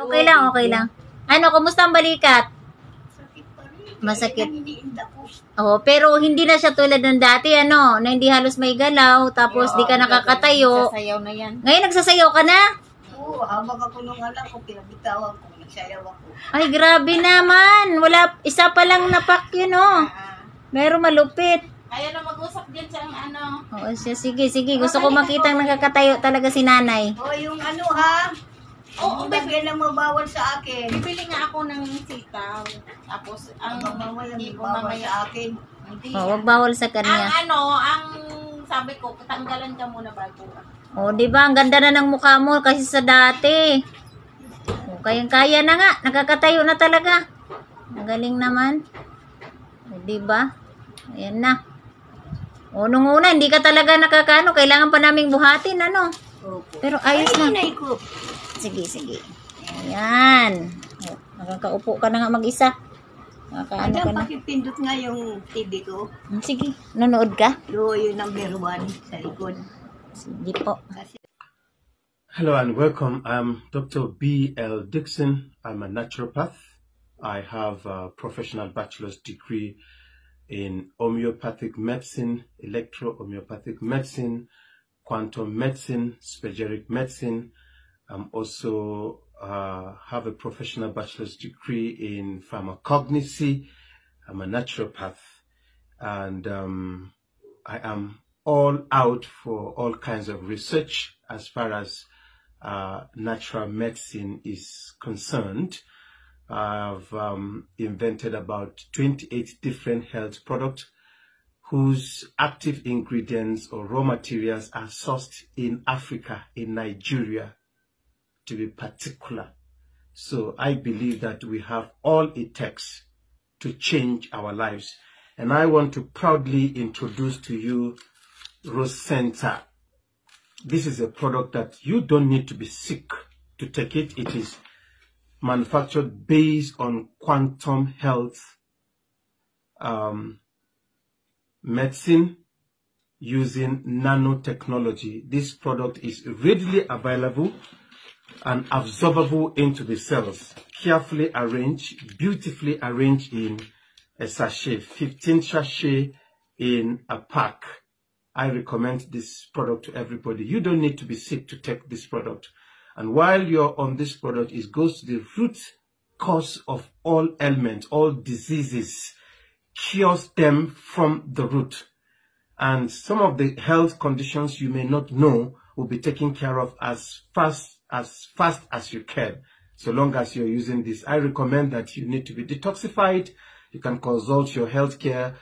Okay lang, okay lang. Ano, kumusta ang balikat? Sakit pa rin. Masakit. Naniniinda ko. Oh, pero hindi na siya tulad ng dati, ano, na hindi halos may galaw, tapos di ka nakakatayo. Sasayaw na yan. Ngayon, nagsasayaw ka na? Oo, habang ako nung anak ko, pinabitawan ko, nagsayaw ako. Ay, grabe naman. Wala, isa pa lang napak yun, oh. Pero malupit. Kaya na mag-usap din sa ano. Oo, sige, sige. Gusto ko makita nakakatayo talaga si nanay. O, yung ano ha? Oo, Bagyan na mabawal sa akin. bibili nga ako ng sitaw. Tapos, ang Mabawal hindi ang ko bawal mamaya. sa akin. Hindi. Oh, wag bawal sa Ang kanya. ang sabi ko, tanggalan ka muna bago. Oh, di ba? Ang ganda na ng mukha mo kasi sa dati. Oh, kayang-kaya na nga. Nakakatayo na talaga. Ang galing naman. Oh, di ba? Ayan na. Oh, nung una, hindi ka talaga nakakano. Kailangan pa naming buhatin, ano? Opo. Pero ayos na. Ay, ko. Sige, sige. Ayan. Oh, nakakaupo ka na nga mag-isa. Nakakaano ka Hanggang na. pakipindot nga yung TV ko. Sige, nanonood ka? Yung number 1 sa likod. Sige po. Kasi Hello and welcome. I'm Dr. B.L. Dixon. I'm a naturopath. I have a professional bachelor's degree in homeopathic medicine, electro-homeopathic medicine, quantum medicine, spagyric medicine. I'm also have a professional bachelor's degree in pharmacognosy. I'm a naturopath, and I am all out for all kinds of research as far as natural medicine is concerned. I've invented about 28 different health products whose active ingredients or raw materials are sourced in Africa, in Nigeria, to be particular. So I believe that we have all it takes to change our lives. And I want to proudly introduce to you Rosenta. This is a product that you don't need to be sick to take it. It is manufactured based on quantum health medicine using nanotechnology. This product is readily available and absorbable into the cells, carefully arranged, beautifully arranged in a sachet, 15 sachet in a pack. I recommend this product to everybody. You don't need to be sick to take this product. And while you're on this product, it goes to the root cause of all ailments, all diseases, cures them from the root. And some of the health conditions you may not know will be taken care of as fast as you can, so long as you're using this. I recommend that you need to be detoxified. You can consult your healthcare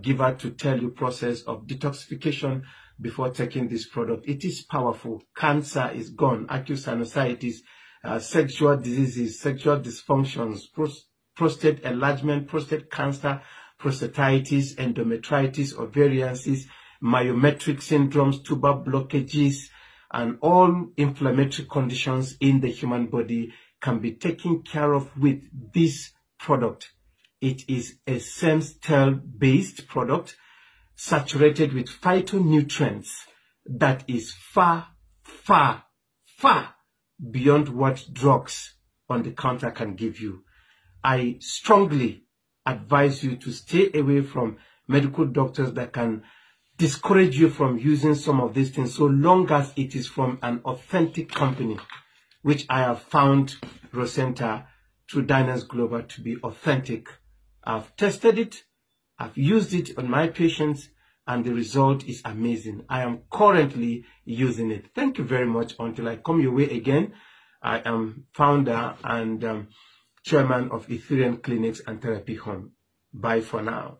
giver to tell you process of detoxification before taking this product. It is powerful. Cancer is gone. Acute sinusitis, sexual diseases, sexual dysfunctions, prostate enlargement, prostate cancer, prostatitis, endometritis, ovarian cysts, myometric syndromes, tuber blockages, and all inflammatory conditions in the human body can be taken care of with this product. It is a stem cell-based product saturated with phytonutrients that is far, far, far beyond what drugs on the counter can give you. I strongly advise you to stay away from medical doctors that can discourage you from using some of these things, so long as it is from an authentic company, which I have found Rosenta through Diners Global to be authentic. I've tested it, I've used it on my patients, and the result is amazing. I am currently using it. Thank you very much. Until I come your way again, I am founder and chairman of Ethereum Clinics and Therapy Home. Bye for now.